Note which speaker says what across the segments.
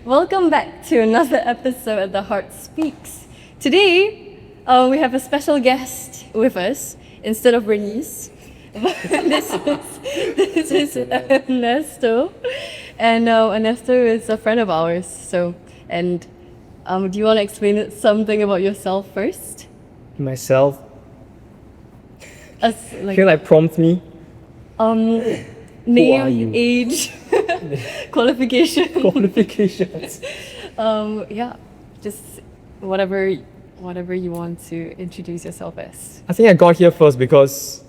Speaker 1: Welcome back to another episode of The Heart Speaks. Today, we have a special guest with us instead of Bernice. this is Ernesto, and Ernesto is a friend of ours. Do you want to explain something about yourself first?
Speaker 2: Myself?
Speaker 1: Like,
Speaker 2: Feel like prompt me.
Speaker 1: Name, age,
Speaker 2: Qualifications.
Speaker 1: Just whatever you want to introduce yourself as.
Speaker 2: I think I got here first because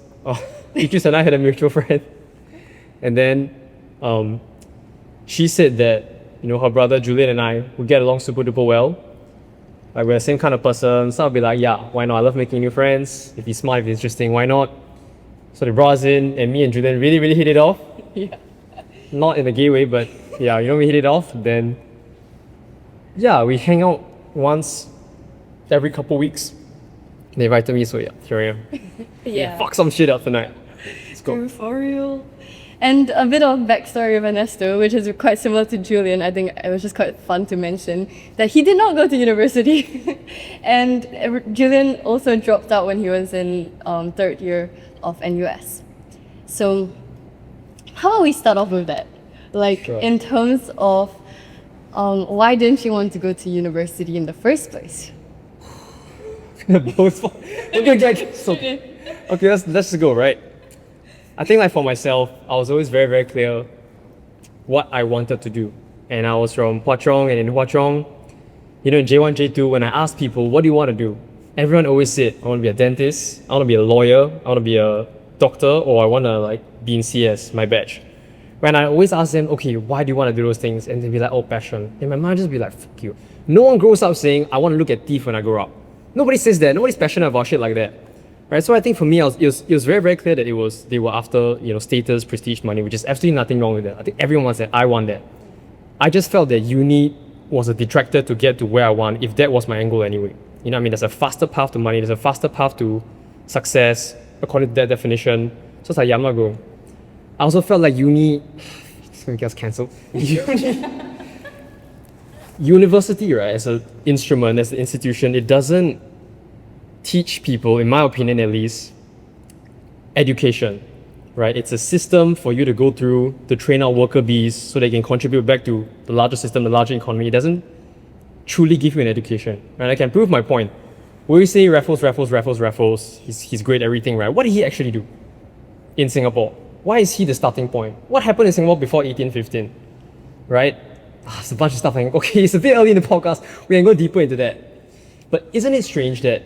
Speaker 2: Idris and I had a mutual friend, and then she said that her brother Julian and I would get along super duper well. Like we're the same kind of person, so I'll be like, yeah, why not? I love making new friends. If he's smart, if he's interesting, why not? So they brought us in, and me and Julian really, really hit it off.
Speaker 1: Yeah.
Speaker 2: Not in a gay way, but yeah, we hit it off. Then, yeah, we hang out once every couple weeks. They invited me, so yeah, here I am.
Speaker 1: Yeah.
Speaker 2: Fuck some shit up tonight. Let's go.
Speaker 1: For real. And a bit of backstory of Ernesto, which is quite similar to Julian. I think it was just quite fun to mention that he did not go to university. And Julian also dropped out when he was in third year of NUS. So how about we start off with that? Like,
Speaker 2: Sure.
Speaker 1: in terms of why didn't you want to go to university in the first place?
Speaker 2: Both. Okay, let's just go, right? I think like for myself, I was always very, very clear what I wanted to do. And I was from Hwa Chong, and in Hwa Chong, in J1, J2, when I asked people, what do you want to do? Everyone always said, I want to be a dentist, I want to be a lawyer, I want to be a doctor, or I want to be in CS, my batch. When I always ask them, okay, why do you want to do those things? And they'd be like, oh, passion. And my mind just be like, fuck you. No one grows up saying, I want to look at teeth when I grow up. Nobody says that. Nobody's passionate about shit like that. Right? So I think for me, it was very, very clear that they were after status, prestige, money, which is absolutely nothing wrong with that. I think everyone wants that. I want that. I just felt that uni was a detractor to get to where I want, if that was my end goal anyway. You know what I mean? There's a faster path to money. There's a faster path to success, according to that definition. So it's like, yeah, I'm not going. I also felt like uni, it's going to get us cancelled. University, right, as an instrument, as an institution, it doesn't teach people, in my opinion at least, education, right? It's a system for you to go through to train out worker bees so they can contribute back to the larger system, the larger economy. It doesn't truly give you an education, and I can prove my point. We say Raffles, he's great at everything, right? What did he actually do in Singapore? Why is he the starting point? What happened in Singapore before 1815, right? It's a bunch of stuff. Okay, it's a bit early in the podcast. We can go deeper into that. But isn't it strange that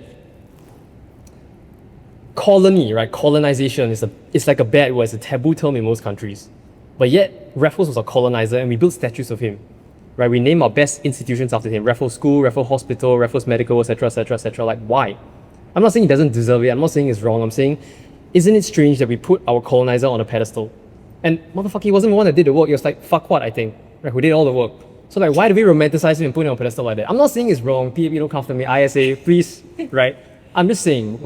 Speaker 2: colony, right? Colonization it's like a bad word. It's a taboo term in most countries. But yet, Raffles was a colonizer, and we built statues of him, right? We name our best institutions after him: Raffles School, Raffles Hospital, Raffles Medical, etc., etc., etc. Like, why? I'm not saying he doesn't deserve it. I'm not saying it's wrong. I'm saying, isn't it strange that we put our colonizer on a pedestal? And motherfucker, he wasn't the one that did the work. He was like, fuck what, I think. Right? Who did all the work. So like, why do we romanticize him and put him on a pedestal like that? I'm not saying it's wrong. PAP, don't come after me. ISA, please, right? I'm just saying,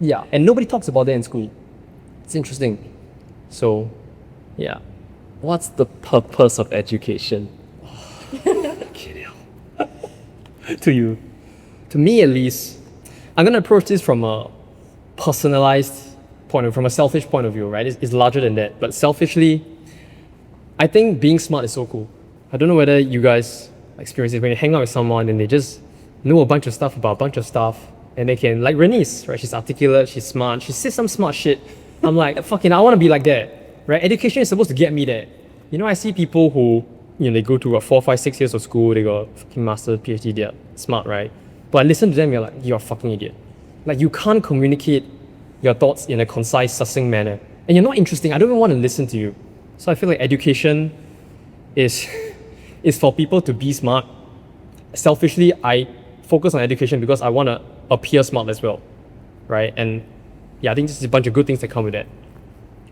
Speaker 2: yeah. And nobody talks about that in school. It's interesting. So, yeah.
Speaker 3: What's the purpose of education? To you?
Speaker 2: To me at least, I'm going to approach this from a personalized point of view, from a selfish point of view, right? It's larger than that. But selfishly, I think being smart is so cool. I don't know whether you guys experience it when you hang out with someone and they just know a bunch of stuff about a bunch of stuff, and they can, like Bernice, right? She's articulate, she's smart, she says some smart shit. I'm like, fucking, I want to be like that, right? Education is supposed to get me there. I see people who, they go to 4, 5, 6 years of school, they got fucking master, PhD, they're smart, right? But I listen to them, you're like, you're a fucking idiot. Like, you can't communicate your thoughts in a concise, succinct manner. And you're not interesting. I don't even want to listen to you. So I feel like education is for people to be smart. Selfishly, I focus on education because I want to appear smart as well, right? And yeah, I think this is a bunch of good things that come with that.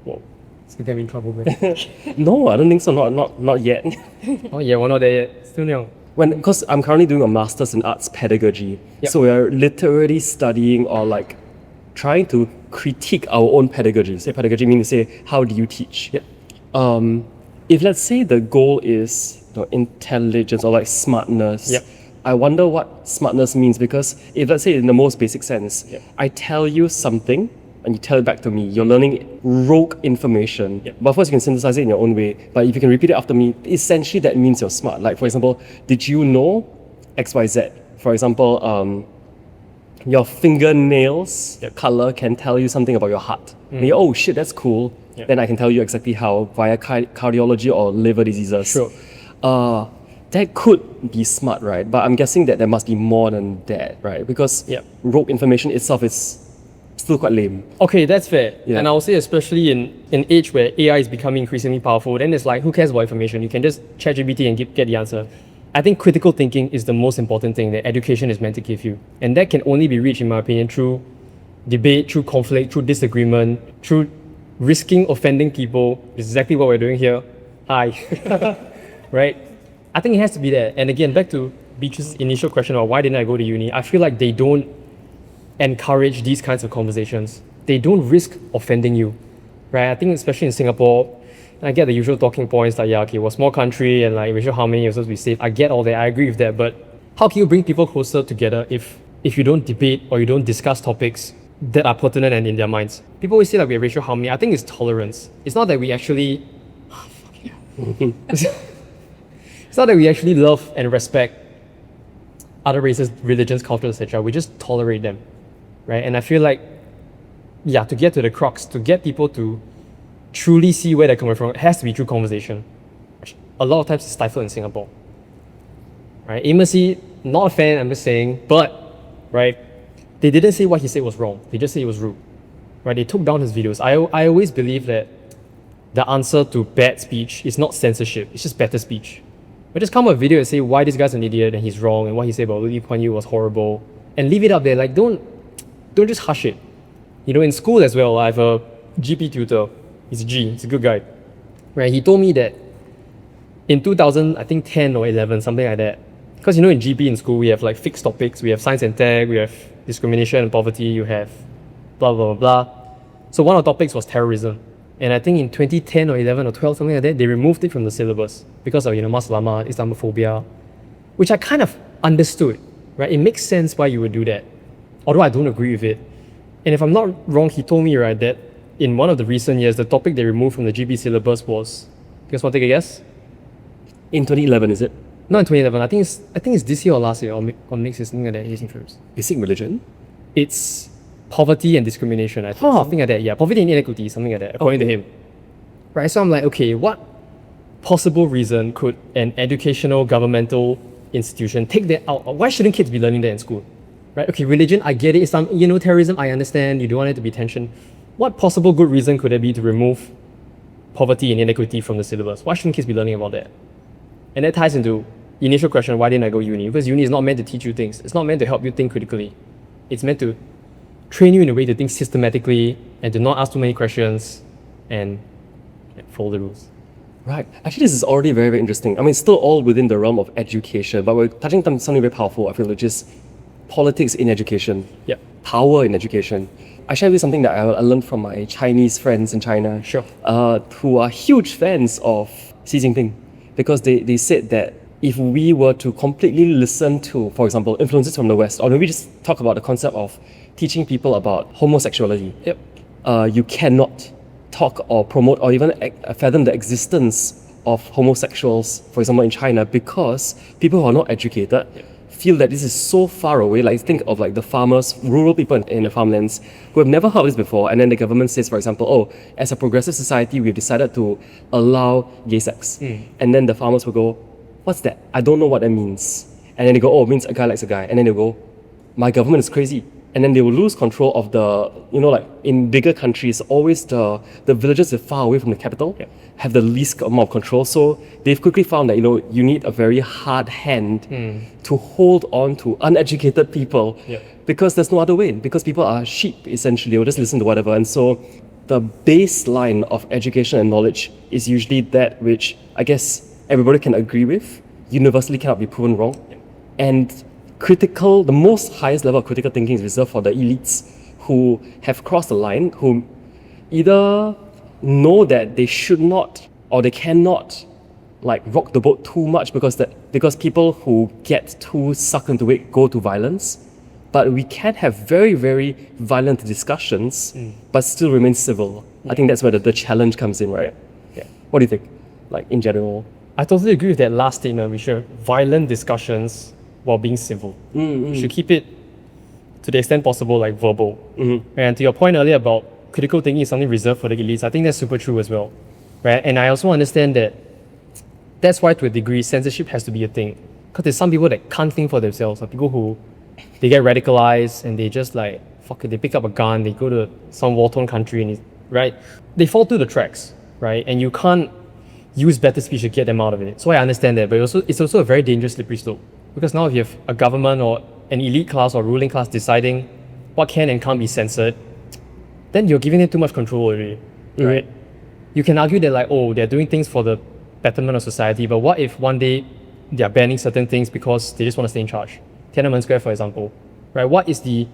Speaker 2: Whoa, it's gonna get me in trouble, man.
Speaker 3: No, I don't think so. Not yet.
Speaker 2: Oh yeah, we're not there yet. Still young.
Speaker 3: Because I'm currently doing a master's in arts pedagogy,
Speaker 2: Yep.
Speaker 3: so we're literally studying or trying to critique our own pedagogy. Say pedagogy means to say, how do you teach?
Speaker 2: Yep.
Speaker 3: if let's say the goal is intelligence or like smartness,
Speaker 2: Yep.
Speaker 3: I wonder what smartness means, because if let's say in the most basic sense,
Speaker 2: Yep.
Speaker 3: I tell you something and you tell it back to me, you're learning rogue information.
Speaker 2: Yep.
Speaker 3: But of course you can synthesize it in your own way. But if you can repeat it after me, essentially that means you're smart. Like for example, did you know XYZ? For example, your fingernails color can tell you something about your heart. And oh shit, that's cool.
Speaker 2: Yeah.
Speaker 3: Then I can tell you exactly how via cardiology or liver diseases.
Speaker 2: Sure.
Speaker 3: That could be smart, right? But I'm guessing that there must be more than that, right? Because
Speaker 2: Yep.
Speaker 3: rogue information itself is still quite lame.
Speaker 2: Okay, that's fair.
Speaker 3: Yeah.
Speaker 2: And I would say especially in an age where AI is becoming increasingly powerful, then it's like, who cares about information? You can just chat GPT and get the answer. I think critical thinking is the most important thing that education is meant to give you. And that can only be reached, in my opinion, through debate, through conflict, through disagreement, through risking offending people. This is exactly what we're doing here. Hi. Right? I think it has to be there. And again, back to Beach's initial question about why didn't I go to uni, I feel like they don't encourage these kinds of conversations. They don't risk offending you, right? I think especially in Singapore, I get the usual talking points like, yeah, okay, we're a small country and like racial harmony is supposed to be safe. I get all that, I agree with that, but how can you bring people closer together if you don't debate or you don't discuss topics that are pertinent and in their minds? People always say like we have racial harmony. I think it's tolerance. It's not that we actually it's not that we actually love and respect other races, religions, cultures, etc. We just tolerate them, right? And I feel like, yeah, to get to the crux, to get people to truly see where they're coming from, it has to be through conversation. A lot of times it's stifled in Singapore, right? Amos-y, not a fan, I'm just saying, but, right, they didn't say what he said was wrong. They just said it was rude, right? They took down his videos. I always believe that the answer to bad speech is not censorship, it's just better speech. But just come up with a video and say why this guy's an idiot and he's wrong and what he said about Lee Kuan Yew was horrible, and leave it up there. Like, don't just hush it. You know, in school as well, I have a GP tutor. He's he's a good guy. Right? He told me that in 2000, I think 10 or 11, something like that. Because you know, in GP in school, we have like fixed topics. We have science and tech, we have discrimination and poverty, you have blah, blah, blah, blah. So one of the topics was terrorism. And I think in 2010 or 11 or 12, something like that, they removed it from the syllabus because of, you know, Maslama, Islamophobia, which I kind of understood, right? It makes sense why you would do that, although I don't agree with it. And if I'm not wrong, he told me, right, that in one of the recent years, the topic they removed from the GP syllabus was, you guys want to take a guess?
Speaker 3: In 2011, is it?
Speaker 2: Not in 2011. I think it's this year or last year, or next year, something like that.
Speaker 3: Basic religion?
Speaker 2: It's poverty and discrimination, I think. Something like that, yeah. Poverty and inequity, something like that, according to him. Right, so I'm like, okay, what possible reason could an educational governmental institution take that out? Why shouldn't kids be learning that in school? Right, okay, religion, I get it. It's some, you know, terrorism, I understand. You don't want it to be tension. What possible good reason could there be to remove poverty and inequity from the syllabus? Why shouldn't kids be learning about that? And that ties into the initial question, why didn't I go uni? Because uni is not meant to teach you things. It's not meant to help you think critically. It's meant to train you in a way to think systematically and to not ask too many questions and follow the rules.
Speaker 3: Right. Actually, this is already very, very interesting. I mean, it's still all within the realm of education, but we're touching on something very powerful, I feel, which is politics in education.
Speaker 2: Yeah.
Speaker 3: Power in education. I share with you something that I learned from my Chinese friends in China,
Speaker 2: Sure.
Speaker 3: Who are huge fans of Xi Jinping, because they said that if we were to completely listen to, for example, influences from the West, or maybe just talk about the concept of teaching people about homosexuality,
Speaker 2: Yep.
Speaker 3: you cannot talk or promote or even fathom the existence of homosexuals, for example, in China, because people who are not educated feel that this is so far away. Like, think of like the farmers, rural people in the farmlands who have never heard of this before, and then the government says, for example, oh, as a progressive society, we've decided to allow gay sex. And then the farmers will go, what's that? I don't know what that means. And then they go, oh, it means a guy likes a guy. And then they'll go, my government is crazy. And then they will lose control of the, you know, like in bigger countries, always the villages that are far away from the capital have the least amount of control. So they've quickly found that, you know, you need a very hard hand to hold on to uneducated people, because there's no other way, because people are sheep, essentially. They'll just listen to whatever. And so the baseline of education and knowledge is usually that which I guess everybody can agree with, universally cannot be proven wrong. And the most highest level of critical thinking is reserved for the elites who have crossed the line, who either know that they should not or they cannot like rock the boat too much because people who get too sucked into it go to violence. But we can have very, very violent discussions, but still remain civil. I think that's where the challenge comes in, right? Yeah. What do you think? Like in general?
Speaker 2: I totally agree with that last statement. We should have violent discussions while being civil. We should keep it to the extent possible, like verbal. And to your point earlier about critical thinking is something reserved for the elites, I think that's super true as well. Right? And I also understand that that's why, to a degree, censorship has to be a thing. Because there's some people that can't think for themselves, or people who they get radicalized and they just like, fuck it, they pick up a gun, they go to some war-torn country, and right? They fall through the tracks, right? And you can't use better speech to get them out of it. So I understand that, but it's also a very dangerous slippery slope. Because now if you have a government or an elite class or ruling class deciding what can and can't be censored, then you're giving them too much control already, right? You can argue that like, oh, they're doing things for the betterment of society, but what if one day they're banning certain things because they just want to stay in charge? Tiananmen Square, for example, right? What is the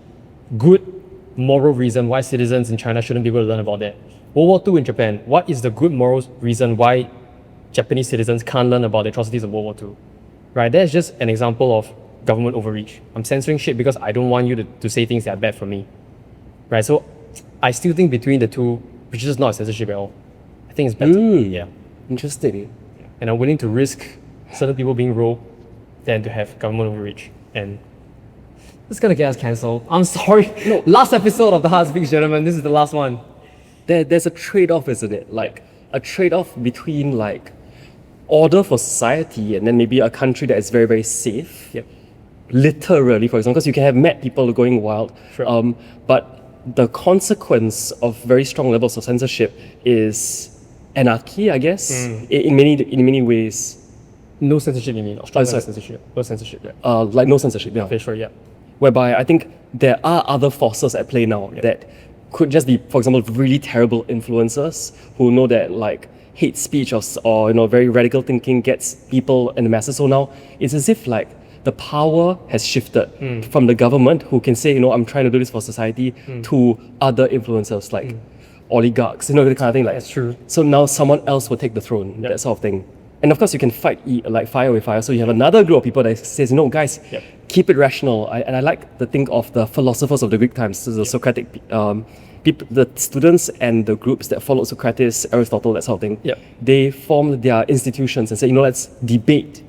Speaker 2: good moral reason why citizens in China shouldn't be able to learn about that? World War II in Japan, what is the good moral reason why Japanese citizens can't learn about the atrocities of World War II? Right? That's just an example of government overreach. I'm censoring shit because I don't want you to say things that are bad for me. Right? So I still think between the two, which is not censorship at all. I think it's better. Yeah.
Speaker 3: Interesting.
Speaker 2: And I'm willing to risk certain people being rogue than to have government overreach. And it's gonna get us cancelled. I'm sorry. No, last episode of The Heart Speaks, gentlemen. This is the last one.
Speaker 3: There's a trade-off, isn't it? Like a trade-off between like order for society and then maybe a country that is very, very safe.
Speaker 2: Yep.
Speaker 3: Literally, for example, because you can have mad people going wild.
Speaker 2: Sure.
Speaker 3: But the consequence of very strong levels of censorship is anarchy, I guess, in many ways.
Speaker 2: No censorship, you mean? Or strong
Speaker 3: sorry.
Speaker 2: censorship? No censorship, yeah.
Speaker 3: Like no censorship, yeah.
Speaker 2: Okay, sure, yeah.
Speaker 3: Whereby I think there are other forces at play now that could just be, for example, really terrible influencers who know that like hate speech or you know very radical thinking gets people in the masses. So now it's as if like the power has shifted from the government who can say, you know, I'm trying to do this for society, to other influencers like oligarchs, you know, the kind of thing. Like
Speaker 2: That's true.
Speaker 3: So now someone else will take the throne, that sort of thing. And of course, you can fight like fire with fire. So you have another group of people that says, you know, guys, keep it rational. And I like to think of the philosophers of the Greek times, so the Socratic people, the students and the groups that followed Socrates, Aristotle, that sort of thing. They formed their institutions and said, you know, let's debate,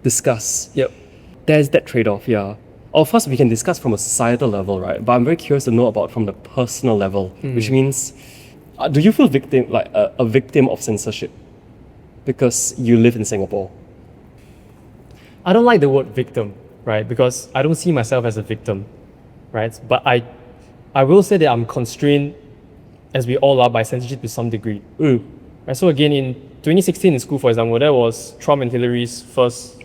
Speaker 3: discuss. There's that trade-off, yeah. Of course, we can discuss from a societal level, right? But I'm very curious to know about from the personal level, which means, do you feel a victim of censorship? Because you live in Singapore.
Speaker 2: I don't like the word victim, right? Because I don't see myself as a victim, right? But I will say that I'm constrained, as we all are, by censorship to some degree. Right? So again, in 2016 in school, for example, that was Trump and Hillary's first,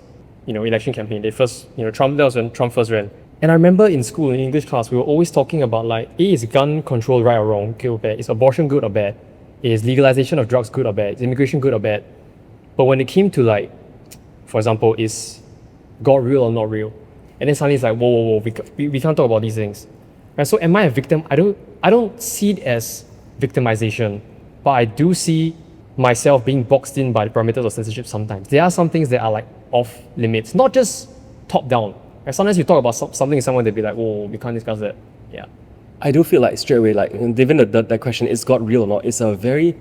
Speaker 2: election campaign. That was when Trump first ran. And I remember in school, in English class, we were always talking about like, is gun control right or wrong, good or bad? Is abortion good or bad? Is legalization of drugs good or bad? Is immigration good or bad? But when it came to like, for example, is God real or not real? And then suddenly it's like, whoa, we can't talk about these things. Right? So am I a victim? I don't see it as victimization, but I do see myself being boxed in by the parameters of censorship sometimes. There are some things that are like off limits, not just top down. Right? Sometimes you talk about something to someone, they'll be like, whoa, we can't discuss that. Yeah.
Speaker 3: I do feel like straight away, like given that question, is God real or not? It's a very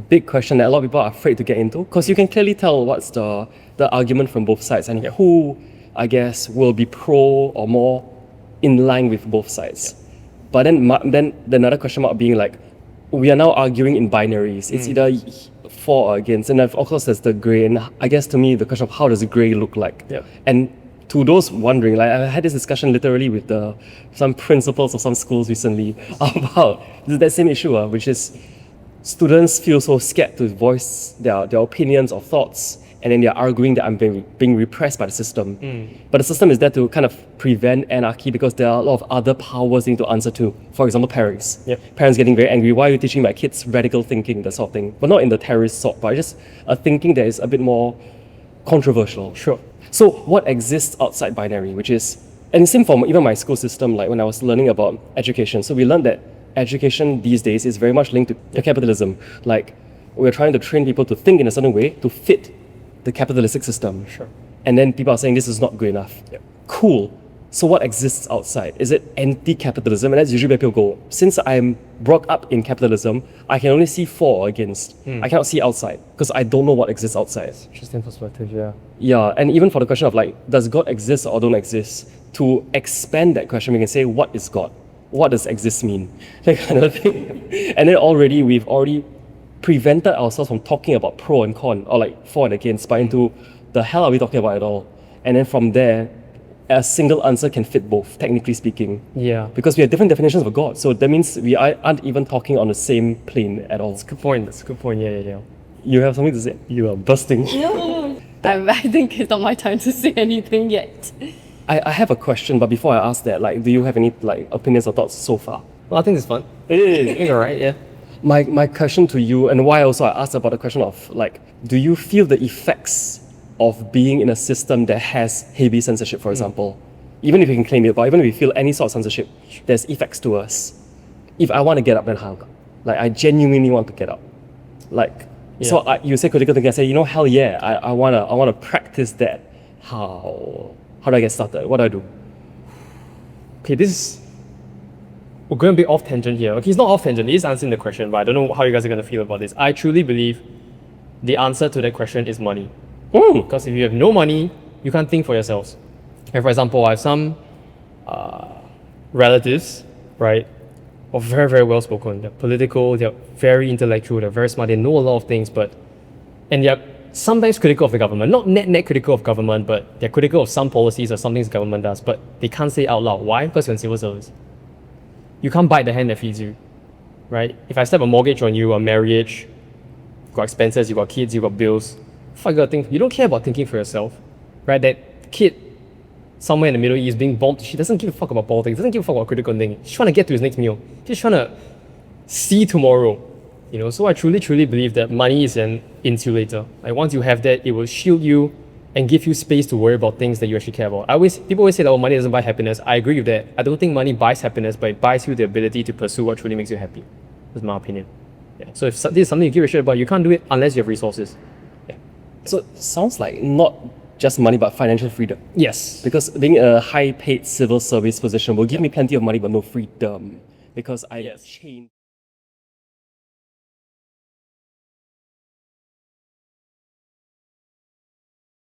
Speaker 3: big question that a lot of people are afraid to get into, because you can clearly tell what's the argument from both sides and who, I guess, will be pro or more in line with both sides. But then another question mark being like, we are now arguing in binaries. It's either for or against, and of course there's the grey. And I guess to me the question of how does the grey look like? And to those wondering, like I had this discussion literally with some principals of some schools recently about that same issue, which is students feel so scared to voice their opinions or thoughts, and then they're arguing that I'm being repressed by the system. But the system is there to kind of prevent anarchy because there are a lot of other powers they need to answer to. For example, parents. Parents getting very angry. Why are you teaching my kids radical thinking, that sort of thing? But not in the terrorist sort, but just a thinking that is a bit more controversial.
Speaker 2: Sure.
Speaker 3: So what exists outside binary, which is, and same for even my school system, like when I was learning about education. So we learned that education these days is very much linked to capitalism. Like We're trying to train people to think in a certain way to fit the capitalistic system.
Speaker 2: Sure.
Speaker 3: And then people are saying this is not good enough.
Speaker 2: Yep.
Speaker 3: Cool. So what exists outside? Is it anti-capitalism? And that's usually where people go. Since I'm brought up in capitalism, I can only see for or against. I cannot see outside because I don't know what exists outside.
Speaker 2: Interesting perspective, yeah.
Speaker 3: Yeah, and even for the question of like, does God exist or don't exist? To expand that question, we can say, what is God? What does exist mean? That kind of thing. And then we've already prevented ourselves from talking about pro and con, or like for and against, but into the hell are we talking about at all? And then from there, a single answer can fit both, technically speaking.
Speaker 2: Yeah.
Speaker 3: Because we have different definitions of God. So that means we aren't even talking on the same plane at all.
Speaker 2: That's a good point. That's a good point. Yeah.
Speaker 3: You have something to say? You are bursting.
Speaker 1: I think it's not my time to say anything yet.
Speaker 3: I have a question, but before I ask that, like, do you have any like opinions or thoughts so far?
Speaker 2: Well, I think it's fun. I
Speaker 3: Hey.
Speaker 2: think you're right, yeah.
Speaker 3: My question to you, and why also I asked about the question of like, do you feel the effects of being in a system that has heavy censorship, for example? Even if you can claim it, but even if we feel any sort of censorship, there's effects to us. If I want to get up, then how? Like, I genuinely want to get up. Like, so you say critical thinking, I say, hell yeah, I wanna practice that. How do I get started? What do I do?
Speaker 2: Okay, we're going to be off tangent here. Okay, it's not off tangent, it is answering the question, but I don't know how you guys are going to feel about this. I truly believe the answer to that question is money. Because if you have no money, you can't think for yourselves. And for example, I have some relatives, right, are very, very well spoken. They're political, they're very intellectual, they're very smart, they know a lot of things, and they're sometimes critical of the government. Not net critical of government, but they're critical of some policies or some things the government does, but they can't say it out loud. Why? Because you're in civil service. You can't bite the hand that feeds you, right? If I step a mortgage on you, a marriage, you've got expenses, you've got kids, you've got bills, fuck, you gotta think. You don't care about thinking for yourself, right? That kid somewhere in the Middle East being bombed, she doesn't give a fuck about politics, doesn't give a fuck about critical thinking. She's trying to get to his next meal. She's trying to see tomorrow, So I truly, truly believe that money is an insulator. Like once you have that, it will shield you and give you space to worry about things that you actually care about. People always say that money doesn't buy happiness. I agree with that. I don't think money buys happiness, but it buys you the ability to pursue what truly makes you happy. That's my opinion. Yeah. So if this is something you give a shit about, you can't do it unless you have resources. Yeah.
Speaker 3: So it sounds like not just money, but financial freedom.
Speaker 2: Yes.
Speaker 3: Because being a high-paid civil service position will give me plenty of money, but no freedom. Because I chained.